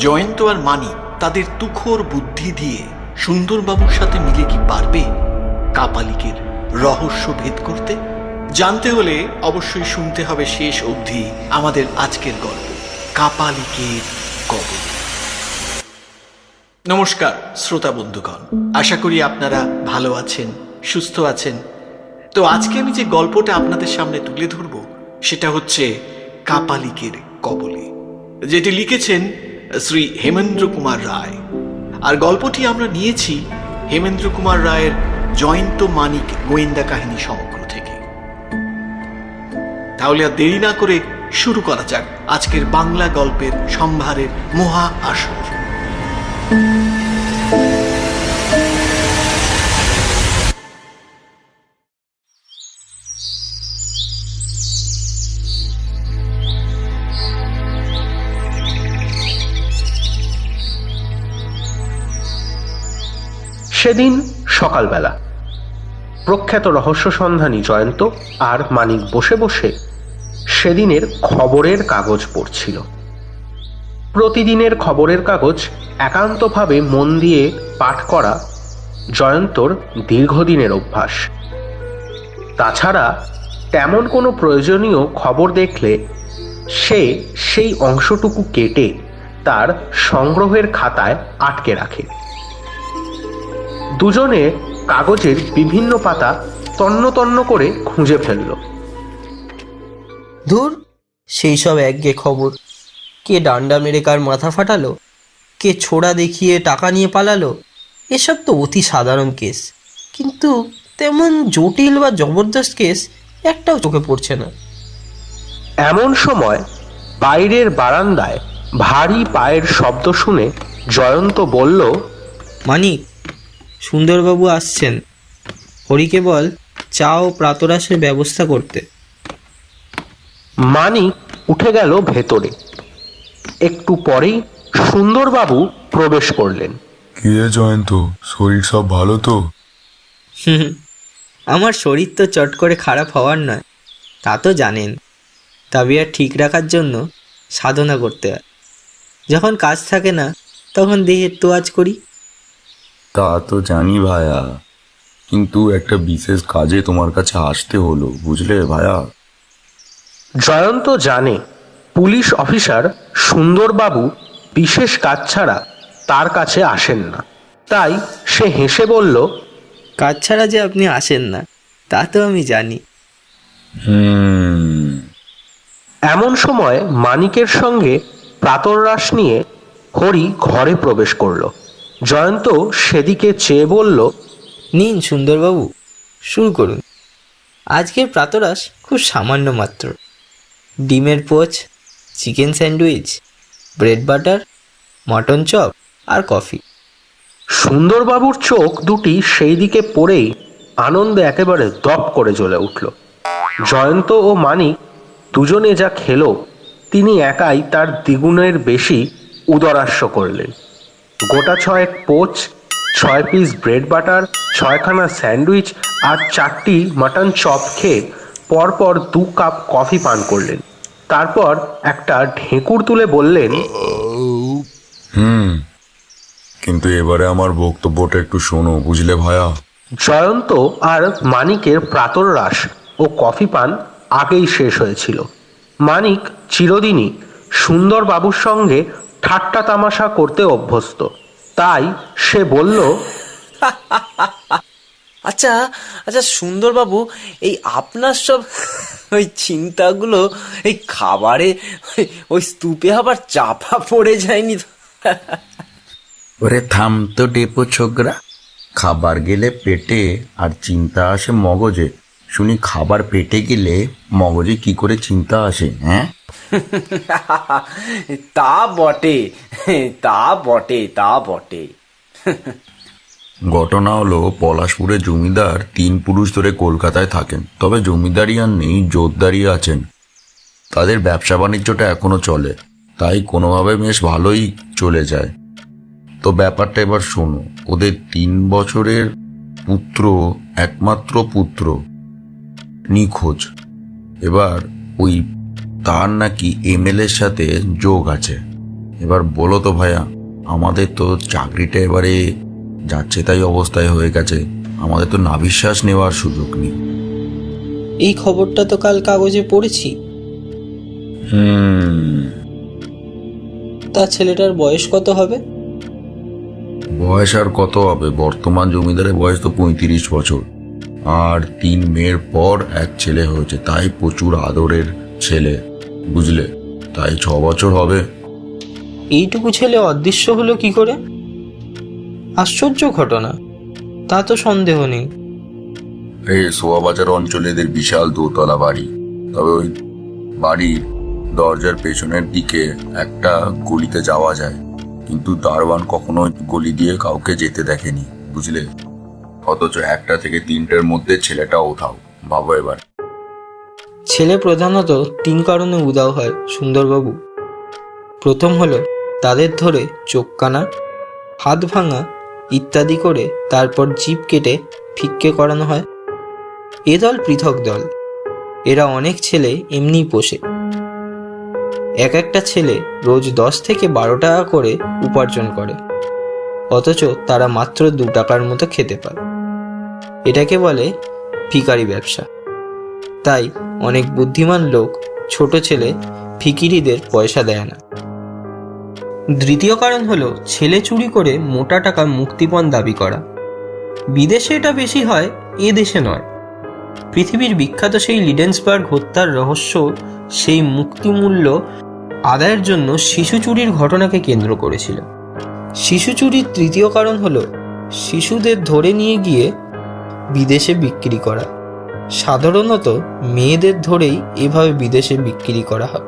জয়ন্ত আর মানি তাদের তুখোর বুদ্ধি দিয়ে সুন্দরবাবুর সাথে মিলে কি পারবে কাপালিকের রহস্য ভেদ করতে? জানতে হলে অবশ্যই শুনতে হবে শেষ অবধি আমাদের আজকের গল্প, কাপালিকের কবল। নমস্কার শ্রোতা বন্ধুগণ, আশা করি আপনারা ভালো আছেন, সুস্থ আছেন। তো আজকে আমি যে গল্পটা আপনাদের সামনে তুলে ধরব সেটা হচ্ছে কাপালিকের কবলে, যেটি লিখেছেন শ্রী হেমেন্দ্র কুমার রায়। আর গল্পটি আমরা নিয়েছি হেমেন্দ্র কুমার রায়ের জয়ন্ত মানিক গোয়েন্দা কাহিনী সমগ্র থেকে। তাহলে আর দেরি না করে শুরু করা যাক আজকের বাংলা গল্পের সম্ভারের মহা আসর। সেদিন সকালবেলা প্রখ্যাত রহস্য সন্ধানী জয়ন্ত আর মানিক বসে বসে সেদিনের খবরের কাগজ পড়ছিল। প্রতিদিনের খবরের কাগজ একান্তভাবে মন দিয়ে পাঠ করা জয়ন্তর দীর্ঘদিনের অভ্যাস। তাছাড়া তেমন কোনো প্রয়োজনীয় খবর দেখলে সে সেই অংশটুকু কেটে তার সংগ্রহের খাতায় আটকে রাখে। দুজনে কাগজের বিভিন্ন পাতা তন্ন তন্ন করে খুঁজে ফেলল। ধুর, সেই সব একঘেয়ে খবর। কে ডান্ডা মেরে কার মাথা ফাটালো, কে ছোড়া দেখিয়ে টাকা নিয়ে পালালো, এসব তো অতি সাধারণ কেস, কিন্তু তেমন জটিল বা জবরদস্ত কেস একটাও চোখে পড়ছে না। এমন সময় বাইরের বারান্দায় ভারী পায়ের শব্দ শুনে জয়ন্ত বলল, মানিক, সুন্দরবাবু আসছেন। হরিকে বল চা ও প্রাতরাশের ব্যবস্থা করতে। মানিক উঠে গেল ভেতরে। একটু পরেই সুন্দরবাবু প্রবেশ করলেন। কি রে জয়ন্ত, শরীর সব ভালো তো? আমার শরীর তো চট করে খারাপ হওয়ার নয়, তা তো জানেন। তাবিয়াত ঠিক রাখার জন্য সাধনা করতে হয়। যখন কাজ থাকে না তখন দেহের তোয়াজ করি। তা তো জানি ভায়া, কিন্তু একটা বিশেষ কাজে তোমার কাছে আসতে হলো, বুঝলে ভায়া। জয়ন্ত জানে পুলিশ অফিসার সুন্দরবাবু বিশেষ কাজ ছাড়া তার কাছে আসেন না, তাই সে হেসে বলল, কাজ ছাড়া যে আপনি আসেন না তা তো আমি জানি। এমন সময় মানিকের সঙ্গে প্রাতরাশ নিয়ে হরি ঘরে প্রবেশ করল। জয়ন্ত সেদিকে চেয়ে বলল, নিন সুন্দরবাবু, শুরু করুন। আজকের প্রাতরাশ খুব সামান্য মাত্র। ডিমের poach, chicken sandwich, bread butter, mutton chop আর কফি। সুন্দরবাবুর চোখ দুটি সেই দিকে পড়েই আনন্দে একেবারে দপ করে জ্বলে উঠল। জয়ন্ত ও মানিক দুজনে যা খেলো তিনি একাই তার দ্বিগুণের বেশি উদরাস্য করলেন। গোটা 6 পোচ, 6 পিস ব্রেড বাটার, 6খানা স্যান্ডউইচ আর 4টি মটন চপ খেয়ে পরপর 2 কাপ কফি পান করলেন। তারপর একটা ঢেঁকুর তুলে বললেন, কিন্তু এবারে আমার বক্তব্যটা একটু শোনো, বুঝলে ভায়া। জয়ন্ত আর মানিকের প্রাতরাশ ও কফি পান আগেই শেষ হয়েছিল। মানিক চিরদিনই সুন্দরবাবুর সঙ্গে ঠাট্টা তামাশা করতে অভ্যস্ত, তাই সে বলল, আচ্ছা আচ্ছা সুন্দরবাবু, এই আপনার সব ওই চিন্তাগুলো এই খাবারে ওই স্তূপে আবার চাপা পড়ে যায়নি তো? ওরে থাম তো ডেপো ছোকরা, খাবার গেলে পেটে আর চিন্তা আসে মগজে। শুনি খাবার পেটে গেলে মগজে কি করে চিন্তা আসে? হ্যাঁ, তা বটে, তা বটে, তা বটে। ঘটনা হলো, পলাশপুরে জমিদার 3 পুরুষ ধরে কলকাতায় থাকেন। তবে জমিদারি আর নেই, জোরদারি আছেন। তাদের ব্যবসা বাণিজ্যটা এখনো চলে, তাই কোনোভাবে বেশ ভালোই চলে যায়। তো ব্যাপারটা এবার শোনো, ওদের 3 বছরের পুত্র, একমাত্র পুত্র নিখোঁজ। এবার ওই তার নাকি এমএলএর সাথে যোগ আছে। এবার বলো তো ভাইয়া, আমাদের তো চাকরিটা এবারে যাচ্ছে তাই অবস্থায় হয়ে গেছে, আমাদের তো নাভিশ্বাস নেওয়ার সুযোগ নেই। এই খবরটা তো কাল কাগজে পড়েছি। তা ছেলেটার বয়স কত হবে? বয়স আর কত হবে, বর্তমান জমিদারের বয়স তো 35 বছর, আর 3 মেয়ের পর এক ছেলে হয়েছে, তাই প্রচুর আদরের ছেলে, বুঝলে, তাই 6 বছর হবে। এইটুকু ছেলে অদৃশ্য হলো কি করে? আশ্চর্য ঘটনা, তা তো সন্দেহ নেই। এই সোয়াবাজার অঞ্চলে এদের বিশাল দোতলা বাড়ি, তবে ওই বাড়ির দরজার পেছনের দিকে একটা গলিতে যাওয়া যায়, কিন্তু দারোয়ান কখনো গলি দিয়ে কাউকে যেতে দেখেনি, বুঝলে, অথচ 1টা থেকে 3টের মধ্যে ছেলেটা উঠাও, ভাবো এবার। ছেলে প্রধানত 3 কারণে উদাও হয় সুন্দরবাবু। প্রথম হলো তাদের ধরে চোখ কানা, হাত ভাঙা ইত্যাদি করে তারপর জিভ কেটে ফিক্কে করানো হয়। এ দল পৃথক দল, এরা অনেক ছেলে এমনিই পোষে। এক একটা ছেলে রোজ 10 থেকে 12 টাকা করে উপার্জন করে, অথচ তারা মাত্র 2 টাকার মতো খেতে পায়। এটাকে বলে ভিখারি ব্যবসা। তাই অনেক বুদ্ধিমান লোক ছোট ছেলে ফিকিরিদের পয়সা দেয় না। দ্বিতীয় কারণ হলো ছেলে চুরি করে মোটা টাকা মুক্তিপণ দাবি করা। বিদেশে এটা বেশি হয়, এ দেশে নয়। পৃথিবীর বিখ্যাত সেই লিডেন্সবার্গ হত্যার রহস্য সেই মুক্তিমূল্য আদায়ের জন্য শিশু চুরির ঘটনাকে কেন্দ্র করেছিল। শিশু চুরির তৃতীয় কারণ হলো শিশুদের ধরে নিয়ে গিয়ে বিদেশে বিক্রি করা। সাধারণত মেয়েদের ধরেই এভাবে বিদেশে বিক্রি করা হয়।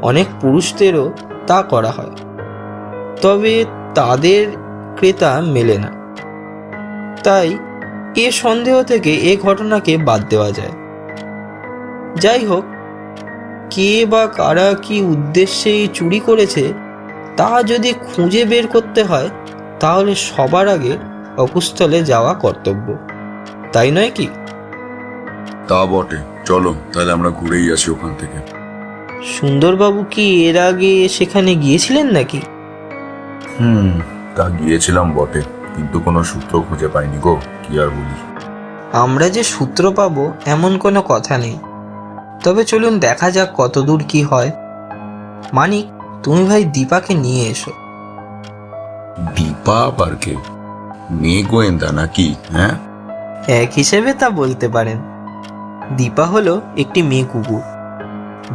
অনেক পুরুষদেরও তা করা হয়, তবে তাদের ক্রেতা মেলে না। তাই এ সন্দেহ থেকে এ ঘটনাকে বাদ দেওয়া যায়। যাই হোক, কে বা কারা কি উদ্দেশ্যে এই চুরি করেছে তা যদি খুঁজে বের করতে হয়, তাহলে সবার আগে অকুস্থলে যাওয়া কর্তব্য, তাই নয় কি? তা বটে, চলো তাহলে আমরা ঘুরেই আসি ওখান থেকে। সুন্দরবাবু কি এর আগে সেখানে গিয়েছিলেন নাকি? তা গিয়েছিলাম বটে, কিন্তু কোনো সূত্র খুঁজে পাইনি গো, কি আর বলি। আমরা যে সূত্র পাবো এমন কোনো কথা নেই, তবে চলুন দেখা যাক কতদূর কি হয়। মানিক, তুমি ভাই দীপাকে নিয়ে এসো। দীপা আবার কে? মেয়ে গোয়েন্দা নাকি? হ্যাঁ, এক হিসেবে তা বলতে পারেন। দীপা হলো একটি মেয়ে কুকুর।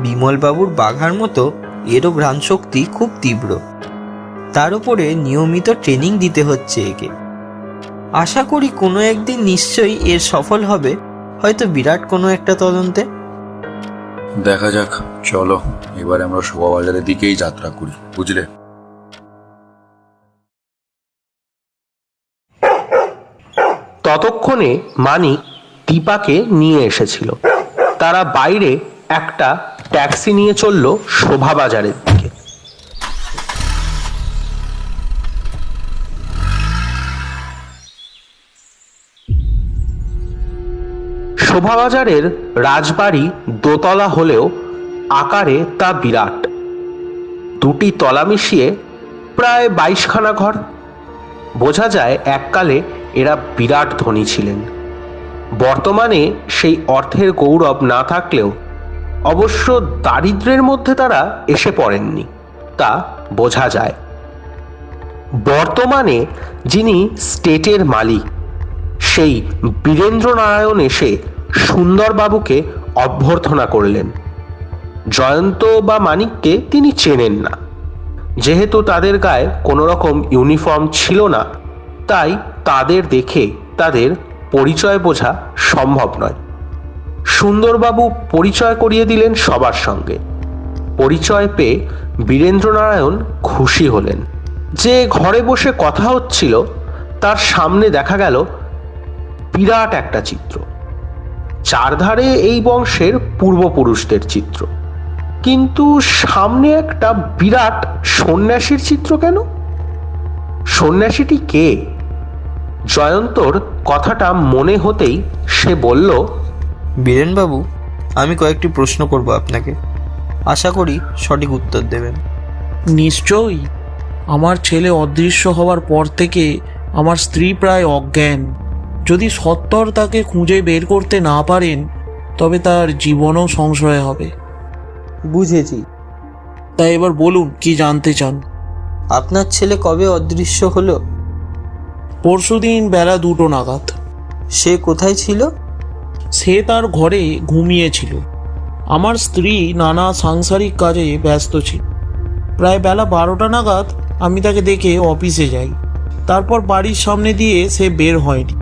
বিমলবাবুর বাঘার মতো এরও ঘ্রাণ শক্তি খুব তীব্র। তার উপরে নিয়মিত ট্রেনিং দিতে হচ্ছে একে। আশা করি কোনো একদিন নিশ্চয়ই এর সফল হবে, হয়তো বিরাট কোনো একটা তদন্তে। দেখা যাক, চলো এবারে আমরা শোভাবাজারের দিকেই যাত্রা করি, বুঝলে। ততক্ষণে মানিক দীপাকে নিয়ে এসেছিল। তারা বাইরে একটা ট্যাক্সি নিয়ে চলল শোভাবাজারের দিকে। শোভাবাজারের রাজবাড়ি দোতলা হলেও আকারে তা বিরাট। 2টি তলা মিশিয়ে প্রায় 22খানা ঘর। বোঝা যায় এককালে এরা বিরাট ধনী ছিলেন। বর্তমানে সেই অর্থের গৌরব না থাকলেও অবশ্য দারিদ্র্যের মধ্যে তারা এসে পড়েননি, তা বোঝা যায়। বর্তমানে যিনি স্টেটের মালিক, সেই বীরেন্দ্রনারায়ণ এসে সুন্দরবাবুকে অভ্যর্থনা করলেন। জয়ন্ত বা মানিককে তিনি চেনেন না, যেহেতু তাদের গায়ে কোনো রকম ইউনিফর্ম ছিল না, তাই তাদের দেখে তাদের পরিচয় বোঝা সম্ভব নয়। সুন্দরবাবু পরিচয় করিয়ে দিলেন সবার সঙ্গে। পরিচয় পেয়ে বীরেন্দ্রনারায়ণ খুশি হলেন। যে ঘরে বসে কথা হচ্ছিল তার সামনে দেখা গেল বিরাট একটা চিত্র। চারধারে এই বংশের পূর্বপুরুষদের চিত্র, কিন্তু সামনে একটা বিরাট সন্ন্যাসীর চিত্র কেন? সন্ন্যাসীটি কে? জয়ন্তর কথাটা মনে হতেই সে বলল, বীরেনবাবু, আমি কয়েকটি প্রশ্ন করব আপনাকে, আশা করি সঠিক উত্তর দেবেন। নিশ্চয়ই। আমার ছেলে অদৃশ্য হওয়ার পর থেকে আমার স্ত্রী প্রায় অজ্ঞান। যদি সত্বর তাকে খুঁজে বের করতে না পারেন তবে তার জীবনও সংশয় হবে। বুঝেছি। তাই এবার বলুন কি জানতে চান। আপনার ছেলে কবে অদৃশ্য হলো? পরশুদিন বেলা 2টো নাগাদ। সে কোথায় ছিল? সে তার ঘরে ঘুমিয়েছিল। আমার স্ত্রী নানা সাংসারিক কাজে ব্যস্ত ছিল। প্রায় বেলা 12টা নাগাদ আমি তাকে দেখে অফিসে যাই। তারপর বাড়ির সামনে দিয়ে সে বের হয়নি।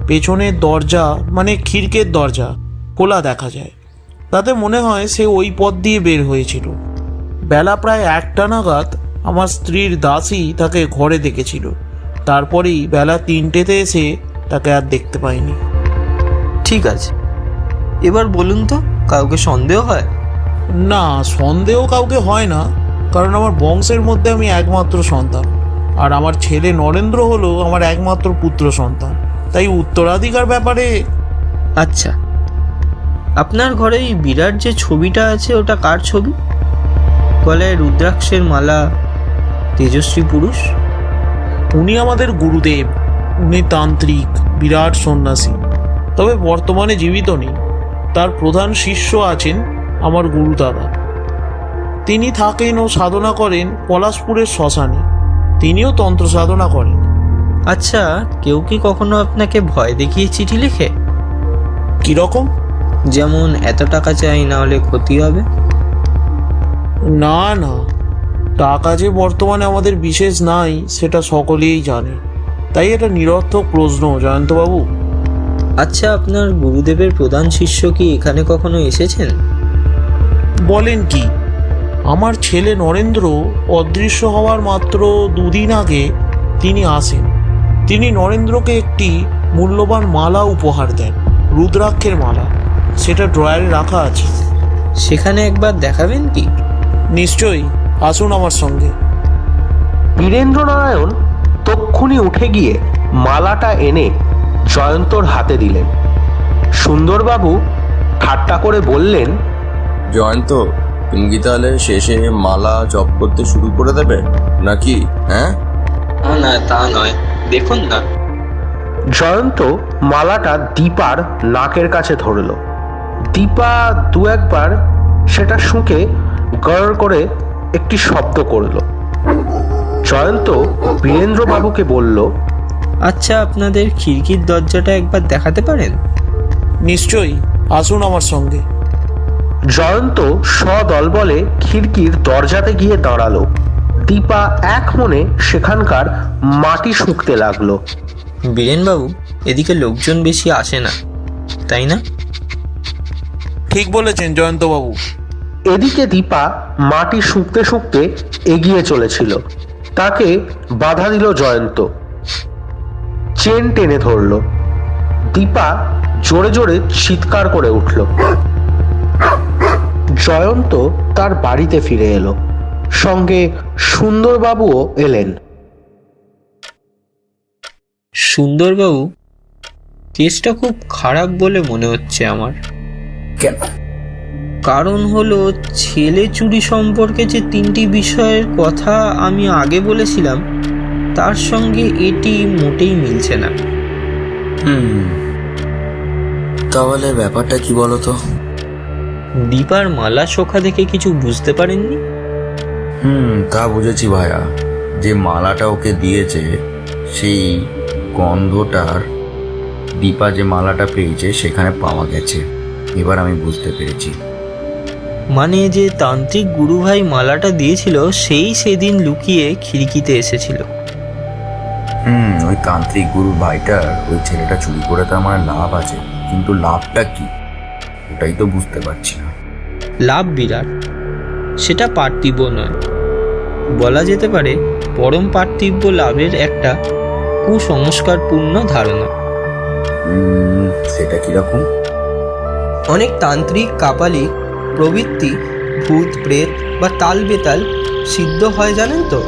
পেছনের দরজা মানে খিড়কের দরজা খোলা দেখা যায়। তাতে মনে হয় সে ওই পথ দিয়ে বের হয়েছিল। বেলা প্রায় 1টা নাগাদ আমার স্ত্রীর দাসী তাকে ঘরে দেখেছিল। তারপরেই বেলা 3টেতে এসে তাকে আর দেখতে পাইনি। ঠিক আছে, এবার বলুন তো কাউকে সন্দেহ হয়? না, সন্দেহ কাউকে হয় না, কারণ আমার বংশের মধ্যে আমি একমাত্র সন্তান, আর আমার ছেলে নরেন্দ্র হলো আমার একমাত্র পুত্র সন্তান। তাই উত্তরাধিকার ব্যাপারে। আচ্ছা, আপনার ঘরে এই বিরাট যে ছবিটা আছে ওটা কার ছবি? গলায় রুদ্রাক্ষের মালা, তেজস্বী পুরুষ। উনি আমাদের গুরুদেব। উনি তান্ত্রিক, বিরাট সন্ন্যাসী, তবে বর্তমানে জীবিত নেই। তার প্রধান শিষ্য আছেন আমার গুরুদাদা। তিনি থাকেন ও সাধনা করেন পলাশপুরের শ্মশানে। তিনিও তন্ত্র সাধনা করেন। আচ্ছা, কেউ কি কখনো আপনাকে ভয় দেখিয়ে চিঠি লিখে? কিরকম? যেমন এত টাকা চাই, না হলে ক্ষতি হবে। না না, টাকা যে বর্তমানে আমাদের বিশেষ নাই সেটা সকলেই জানে। তাই এটা নিরর্থক প্রশ্ন, জয়ন্তবাবু। আচ্ছা, আপনার গুরুদেবের প্রধান শিষ্য কি এখানে কখনো এসেছেন? বলেন কি? আমার ছেলে নরেন্দ্র অদৃশ্য হওয়ার মাত্র 2 দিন আগে তিনি আসেন। তিনি নরেন্দ্রকে একটি মূল্যবান মালা উপহার দেন, রুদ্রাক্ষের মালা। সেটা ড্রয়ারে রাখা আছে। সেখানে একবার দেখাবেন কি? নিশ্চয়ই, আসুন আমার সঙ্গে। বীরেন্দ্রনারায়ণ তক্ষুনি উঠে গিয়ে মালাটা এনে জয়ন্তর হাতে দিলেন। সুন্দরবাবু ঠাট্টা করে বললেন, জয়ন্ত, তুমি কি তাহলে শেষে মালা জপ করতে শুরু করে দেবে নাকি? হ্যাঁ, না, তা নয়, দেখুন না। জয়ন্ত মালাটা দীপার নাকের কাছে ধরল। দীপা 2-1 সেটা শুঁকে গড় করে একটি শব্দ করল। জয়ন্ত বীরেন্দ্রবাবুকে বলল, আচ্ছা, আপনাদের খিড়কির দরজাটা একবার দেখাতে পারেন? নিশ্চয়ই, আসুন আমার সঙ্গে। জয়ন্ত সদলবলে খিড়কির দরজাতে গিয়ে দাঁড়ালো। দীপা এক মনে সেখানকার মাটি শুঁকতে লাগলো। বীরেনবাবু, এদিকে লোকজন বেশি আসে না, তাই না? ঠিক বলেছেন জয়ন্তবাবু। এদিকে দীপা মাটি শুঁকতে শুঁকতে এগিয়ে চলেছিল। তাকে বাধা দিল জয়ন্ত, চেন টেনে ধরল। দীপা জোরে জোরে চিৎকার করে উঠল। জয়ন্ত তার বাড়িতে ফিরে এলো। সঙ্গে সুন্দরবাবুও এলেন। সুন্দরবাবু, কেসটা খুব খারাপ বলে মনে হচ্ছে আমার। কেন? কারণ হলো, ছেলে চুরি সম্পর্কে যে 3টি বিষয়ের কথা আমি আগে বলেছিলাম তার সঙ্গে এটি মোটেই মিলছে না। তাহলে ব্যাপারটা কি বলতো? দীপার মালা শোখা দেখে কিছু বুঝতে পারেননি? তা বুঝেছি ভাইয়া। যে মালাটা ওকে দিয়েছে সেই গন্ধটার দীপা যে মালাটা পেয়েছে সেখানে পাওয়া গেছে। এবার আমি বুঝতে পেরেছি। মানে যে তান্ত্রিক গুরুভাই মালাটা দিয়েছিল সেই সেদিন লুকিয়ে খিড়কিতে এসেছিল। ওই তান্ত্রিক গুরু ভাইটার ওই ছেলেটা চুরি করে তার মানে লাভ আছে, কিন্তু লাভটা কি ওটাই তো বুঝতে পারছি না। লাভ বিরাট, সেটা পার্থিব নয়, বলা যেতে পারে পরম পার্থিব লাভের একটা কুসংস্কারপূর্ণ ধারণা। সেটা কিরকম? অনেক তান্ত্রিক, কাপালিক প্রবৃত্তি, ভূত প্রেত বা তাল বেতাল সিদ্ধ হয় জানেন তো।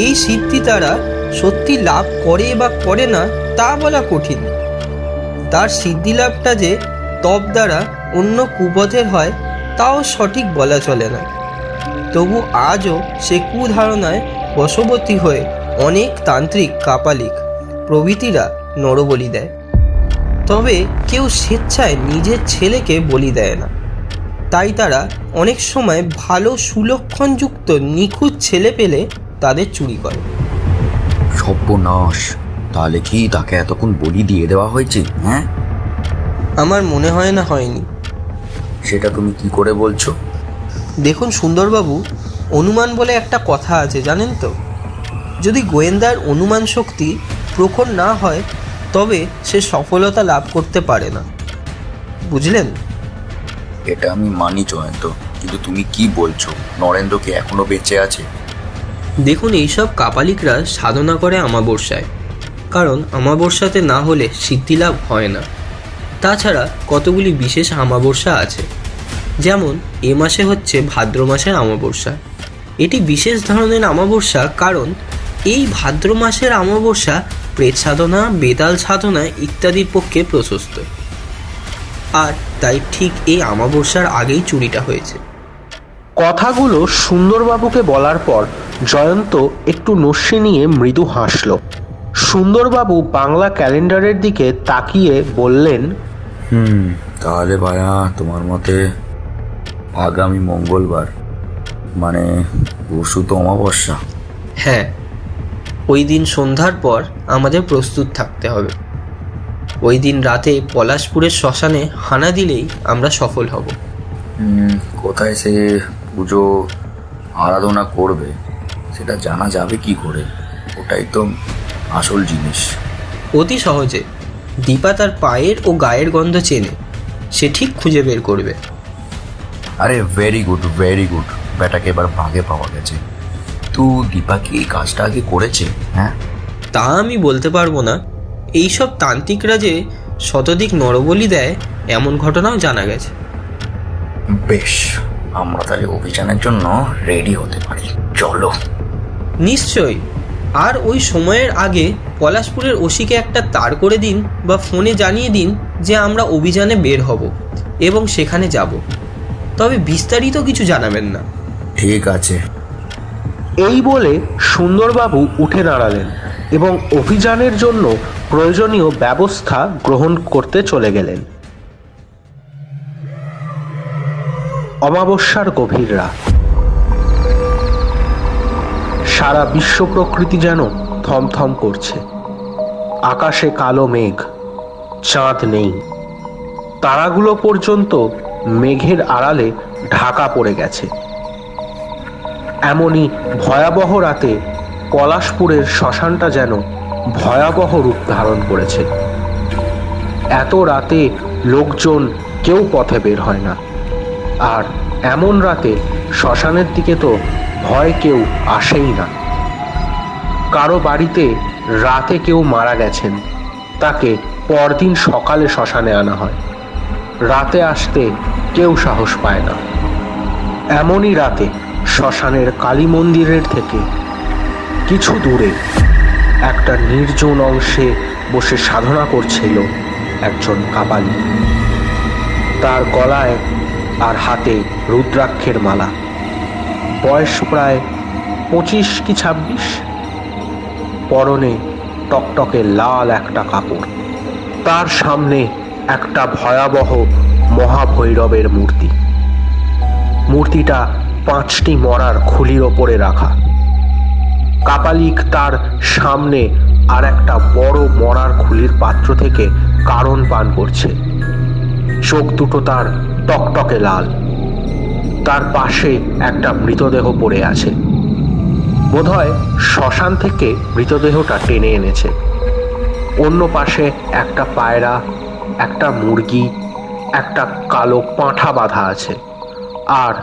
এই সিদ্ধি তারা সত্যি লাভ করে বা করে না তা বলা কঠিন। তার সিদ্ধি লাভটা যে তপ দ্বারা অন্য কুপথের হয় তাও সঠিক বলা চলে না। তবু আজও সে কুধারণায় বশবর্তী হয়ে অনেক তান্ত্রিক, কাপালিক প্রভৃতিরা নরবলি দেয়। তবে কেউ স্বেচ্ছায় নিজের ছেলেকে বলি দেয় না। তাই তারা অনেক সময় ভালো সুলক্ষণযুক্ত নিখুঁত ছেলে পেলে তাদের চুরি করে। সর্বনাশ, তাহলে কি তাকে এতক্ষণ বলি দিয়ে দেওয়া হয়েছে? হ্যাঁ, আমার মনে হয় না হয়নি। সেটা তুমি কি করে বলছো? দেখুন সুন্দরবাবু, অনুমান বলে একটা কথা আছে, জানেন তো? যদি গোয়েন্দার অনুমান শক্তি প্রখর না হয় তবে সে সফলতা লাভ করতে পারে না, বুঝলেন? এটা আমি মানি জয়ন্ত, কিন্তু তুমি কি বলছো? নরেন্দ্র কি এখনো বেঁচে আছে? দেখুন, এইসব কাপালিকরা সাধনা করে অমাবস্যায়, কারণ অমাবস্যাতে না হলে সিদ্ধিলাভ হয় না। তাছাড়া কতগুলি বিশেষ অমাবস্যা আছে, যেমন এ মাসে হচ্ছে ভাদ্র মাসের অমাবস্যা। এটি বিশেষ ধরনের অমাবস্যা, কারণ এই ভাদ্র মাসের অমাবস্যা প্রেত সাধনা, বেতাল সাধনা ইত্যাদির পক্ষে প্রশস্ত। আর তাই ঠিক এই অমাবস্যার আগেই চুরিটা হয়েছে। কথাগুলো সুন্দরবাবুকে বলার পর জয়ন্ত একটু নস্যি নিয়ে মৃদু হাসল। সুন্দরবাবু বাংলা ক্যালেন্ডারের দিকে তাকিয়ে বললেন, তাহলে ভাইয়া, তোমার মতে আগামী মঙ্গলবার মানে পরশু তো অমাবস্যা? হ্যাঁ, ওই দিন সন্ধ্যার পর আমাদের প্রস্তুত থাকতে হবে। ওই দিন রাতে পলাশপুরের শ্মশানে হানা দিলেই আমরা সফল হব। কোথায় সে পুজো আরাধনা করবে সেটা জানা যাবে কি করে? ওটাই তো আসল জিনিস। অতি সহজে। দীপা তার পায়ের ও গায়ের গন্ধ চেনে, সে ঠিক খুঁজে বের করবে। আরে ভেরি গুড, ভেরি গুড। ব্যাটাকে এবার ভাগে পাওয়া গেছে। তো দীপা কি এই কাজটা আগে করেছে? হ্যাঁ, তা আমি বলতে পারবো না। এইসব তান্ত্রিকরা যে শতাধিক নরবলি দেয় এমন ঘটনাও জানা গেছে। বেশ, আমরা তাহলে অভিযানের জন্য রেডি হতে পারি। চলো। নিশ্চয়ই। আর ওই সময়ের আগে পলাশপুরের ওসিকে একটা তার করে দিন বা ফোনে জানিয়ে দিন যে আমরা অভিযানে বের হব এবং সেখানে যাব। তবে বিস্তারিত কিছু জানাবেন না। ঠিক আছে। এই বলে সুন্দরবাবু উঠে দাঁড়ালেন এবং অভিযানের জন্য প্রয়োজনীয় ব্যবস্থা গ্রহণ করতে চলে গেলেন। অমাবস্যার গভীর রাত। সারা বিশ্ব প্রকৃতি যেন থমথম করছে। আকাশে কালো মেঘ, চাঁদ নেই। তারাগুলো পর্যন্ত মেঘের আড়ালে ঢাকা পড়ে গেছে। এমনই ভয়াবহ রাতে পলাশপুরের শ্মশানটা যেন ভয়াবহ রূপ ধারণ করেছে। এত রাতে লোকজন কেউ পথে বের হয় না, আর এমন রাতে শ্মশানের দিকে তো ভয় কেউ আসেই না। কারো বাড়িতে রাতে কেউ মারা গেছেন, তাকে পরদিন সকালে শ্মশানে আনা হয়। রাতে আসতে কেউ সাহস পায় না। এমনই রাতে শ্মশানের কালী মন্দিরের থেকে কিছু দূরে একটা নির্জন অংশে বসে সাধনা করছিল একজন কাপালি। তার গলায় আর হাতে রুদ্রাক্ষের মালা। বয়স প্রায় 25 কি 26। পরনে টকটকে লাল একটা কাপড়। তার সামনে একটা ভয়াবহ মহাভৈরবের মূর্তি। মূর্তিটা 5টি মরার খুলির ওপরে রাখা। কাপালিক তার সামনে আর একটা বড় মরার খুলির পাত্র থেকে কারণ পান করছে। চোখ দুটো তার টকটকে লাল। তার পাশে একটা মৃতদেহ পড়ে আছে। বোধহয় শ্মশান থেকে মৃতদেহটা টেনে এনেছে। অন্য পাশে একটা পায়রা, একটা মুরগি, একটা কালো পাঁঠা বাঁধা আছে। আর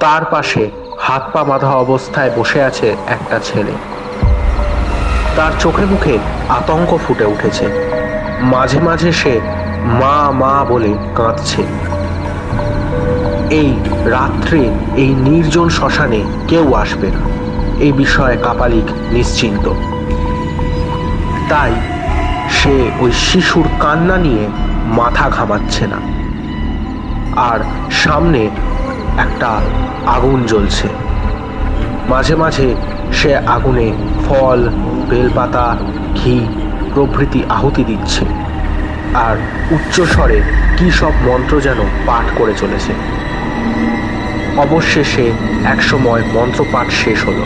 তার পাশে হাত পা বাঁধা অবস্থায় বসে আছে একটা ছেলে। তার চোখে মুখে আতঙ্ক ফুটে উঠেছে। মাঝে মাঝে সে মা মা বলে কাঁদছে। এই রাত্রে এই নির্জন শ্মশানে কেউ আসবে না, এই বিষয়ে কাপালিক নিশ্চিন্ত। তাই সে ওই শিশুর কান্না নিয়ে মাথা ঘামাচ্ছে না। আর সামনে একটা আগুন জ্বলছে। মাঝে মাঝে সে আগুনে ফল, বেলপাতা, ঘি প্রভৃতি আহুতি দিচ্ছে আর উচ্চস্বরে কি সব মন্ত্র যেন পাঠ করে চলেছে। অবশেষে একসময় মন্ত্রপাঠ শেষ হলো।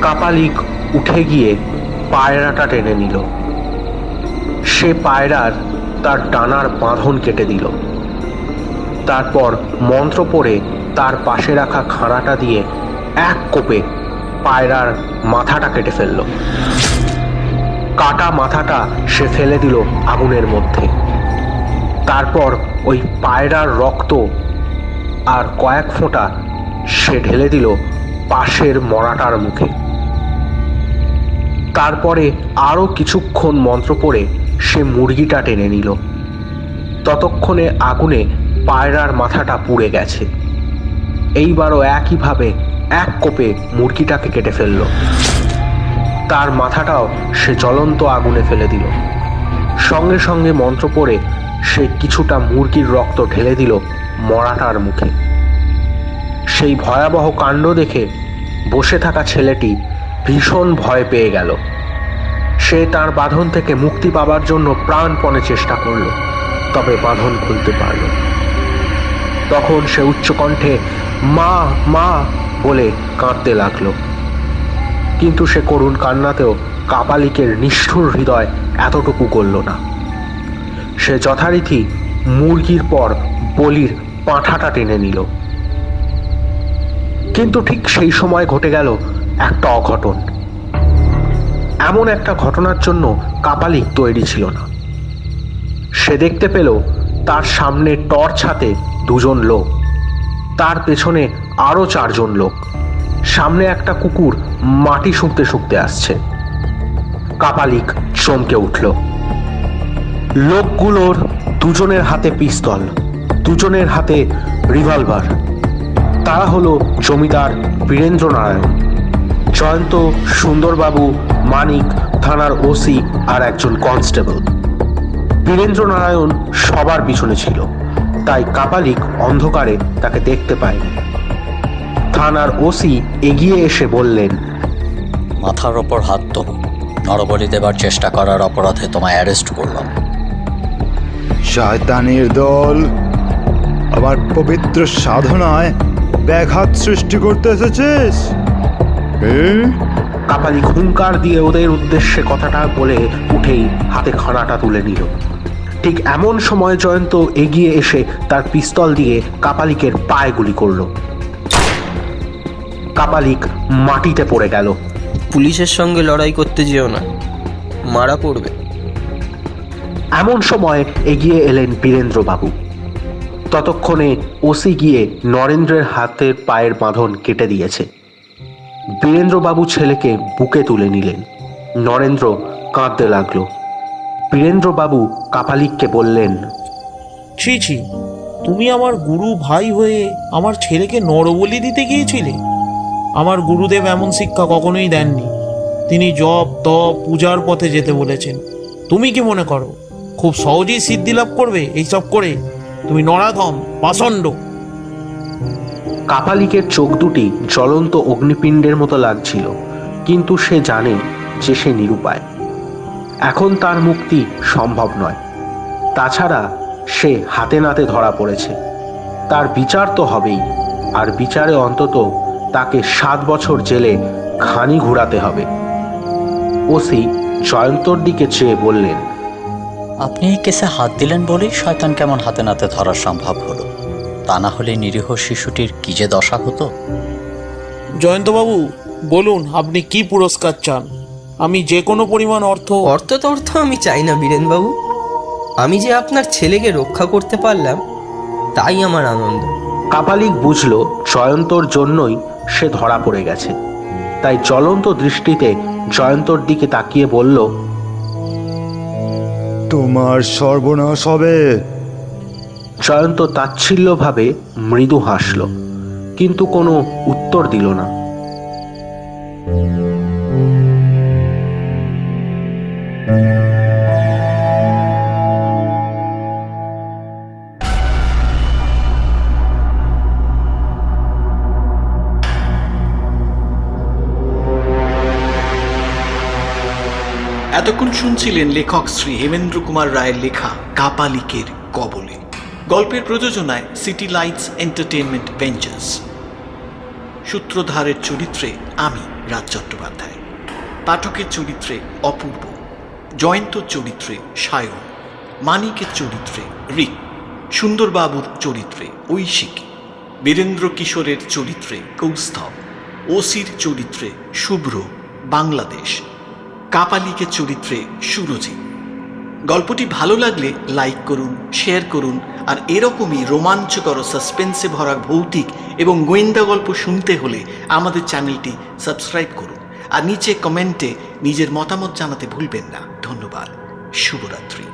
কাপালিক উঠে গিয়ে পায়রাটা টেনে নিল। সে পায়রার তার ডানার বাঁধন কেটে দিল। তারপর মন্ত্র পড়ে তার পাশে রাখা খাঁড়াটা দিয়ে এক কোপে পায়রার মাথাটা কেটে ফেলল। কাটা মাথাটা সে ফেলে দিল আগুনের মধ্যে। তারপর ওই পায়রার রক্ত আর কয়েক ফোঁটা সে ঢেলে দিল পাশের মরাটার মুখে। তারপরে আরো কিছুক্ষণ মন্ত্র পড়ে সে মুরগিটা টেনে নিল। ততক্ষণে আগুনে পায়রার মাথাটা পুড়ে গেছে। এইবারও একইভাবে এক কোপে মুরগিটাকে কেটে ফেলল। তার মাথাটাও সে জ্বলন্ত আগুনে ফেলে দিল। সঙ্গে সঙ্গে মন্ত্র পড়ে সে কিছুটা মুরগির রক্ত ঢেলে দিল মরাটার মুখে। সেই ভয়াবহ কাণ্ড দেখে বসে থাকা ছেলেটি ভীষণ ভয় পেয়ে গেল। সে তার বাঁধন থেকে মুক্তি পাবার জন্য প্রাণপণে চেষ্টা করল, তবে বাঁধন খুলতে পারল। তখন সে উচ্চকণ্ঠে মা মা বলে কাঁদতে লাগলো। কিন্তু সে করুণ কান্নাতেও কাপালিকের নিষ্ঠুর হৃদয় এতটুকু গলল না। সে যথারীতি মুরগির পর বলির পাঁঠাটা টেনে নিল। কিন্তু ঠিক সেই সময় ঘটে গেল একটা অঘটন। এমন একটা ঘটনার জন্য কাপালিক তৈরি ছিল না। সে দেখতে পেল তার সামনে টর্চ হাতে দুজন লোক, তার পেছনে আরো 4 জন লোক। সামনে একটা কুকুর মাটি শুঁকতে শুঁকতে আসছে। কাপালিক চমকে উঠল। লোকগুলোর দুজনের হাতে পিস্তল, দুজনের হাতে রিভলভার। তারা হলো জমিদার বীরেন্দ্র নারায়ণ, জয়ন্ত, সুন্দরবাবু, মানিক, থানার ওসি আর একজন কনস্টেবল। বীরেন্দ্র নারায়ণ সবার পিছনে ছিল, তাই কাপালিক অন্ধকারে তাকে দেখতে পায়নি। থানার ওসি এগিয়ে এসে বললেন, মাথার ওপর হাত তোলো, নরবলি দেবার চেষ্টা করার অপরাধে তোমায় অ্যারেস্ট করলাম। শয়তানের দল আমার পবিত্র সাধনায় ব্যাঘাত সৃষ্টি করতে এসেছিস? কাপালিক হুঙ্কার দিয়ে ওদের উদ্দেশ্যে কথাটা বলে উঠেই হাতে খাড়াটা তুলে নিল। ঠিক এমন সময় জয়ন্ত এগিয়ে এসে তার পিস্তল দিয়ে কাপালিকের পায়ে গুলি করল। কাপালিক মাটিতে পড়ে গেল। পুলিশের সঙ্গে লড়াই করতে যেও না, মারা পড়বে। এমন সময় এগিয়ে এলেন বীরেন্দ্রবাবু। ততক্ষণে ওসি গিয়ে নরেন্দ্রের হাতের পায়ের বাঁধন কেটে দিয়েছে। বীরেন্দ্রবাবু ছেলেকে বুকে তুলে নিলেন। নরেন্দ্র কাঁদতে লাগলো। বীরেন্দ্রবাবু কাপালিককে বললেন, ছি ছি, তুমি আমার গুরু ভাই হয়ে আমার ছেলেকে নরবলি দিতে গিয়েছিলে? আমার গুরুদেব এমন শিক্ষা কখনোই দেননি। তিনি জপ তপ পূজার পথে যেতে বলেছেন। তুমি কি মনে করো খুব সহজেই সিদ্ধি লাভ করবে এইসব করে? তুমি নরাধম, পাষণ্ড। কাপালিকের চোখ দুটি জ্বলন্ত অগ্নিপিণ্ডের মতো লাগছিল, কিন্তু সে জানে যে সে নিরুপায়। এখন তার মুক্তি সম্ভব নয়। তাছাড়া সে হাতে নাতে ধরা পড়েছে। তার বিচার তো হবেই, আর বিচারে অন্তত তাকে 7 বছর জেলে ঘানি ঘুরাতে হবে। ওসি জয়ন্তর দিকে চেয়ে বললেন, আপনি এই কেসে হাত দিলেন বলেই শয়তান কেমন হাতে নাতে ধরা সম্ভব হলো, তা না হলে নিরীহ শিশুটির কি যে দশা হতো। জয়ন্তবাবু বলুন, আপনি কি পুরস্কার চান? আমি যে কোনো পরিমাণ অর্থ অর্থ আমি চাই না বীরেনবাবু। আমি যে আপনার ছেলেকে রক্ষা করতে পারলাম তাই আমার আনন্দ। কাপালিক বুঝল জয়ন্তর জন্যই সে ধরা পড়ে গেছে। তাই জ্বলন্ত দৃষ্টিতে জয়ন্তর দিকে তাকিয়ে বলল, তোমার সর্বনাশ হবে। জয়ন্ত তাচ্ছিল্যভাবে মৃদু হাসল, কিন্তু কোনো উত্তর দিল না। এতক্ষণ শুনছিলেন লেখক শ্রী হেমেন্দ্র কুমার রায়ের লেখা কাপালিকের কবলে। গল্পের প্রযোজনায় সিটি লাইটস এন্টারটেইনমেন্ট ভেঞ্চার্স। সূত্রধারের চরিত্রে আমি রাজ চট্টোপাধ্যায়, পাঠকের চরিত্রে অপূর্ব, জয়ন্তর চরিত্রে সায়ন, মানিকের চরিত্রে রিক, সুন্দরবাবুর চরিত্রে ঐশিকী, বীরেন্দ্র কিশোরের চরিত্রে কৌস্তভ, ওসির চরিত্রে শুভ্র বাংলাদেশ, কাপালিকের চরিত্রে সুরজিৎ। গল্পটি ভালো লাগলে লাইক করুন, শেয়ার করুন, আর এরকমই রোমাঞ্চকর সাসপেন্সে ভরা ভৌতিক এবং গোয়েন্দা গল্প শুনতে হলে আমাদের চ্যানেলটি সাবস্ক্রাইব করুন, আর নিচে কমেন্টে নিজের মতামত জানাতে ভুলবেন না। ধন্যবাদ। শুভরাত্রি।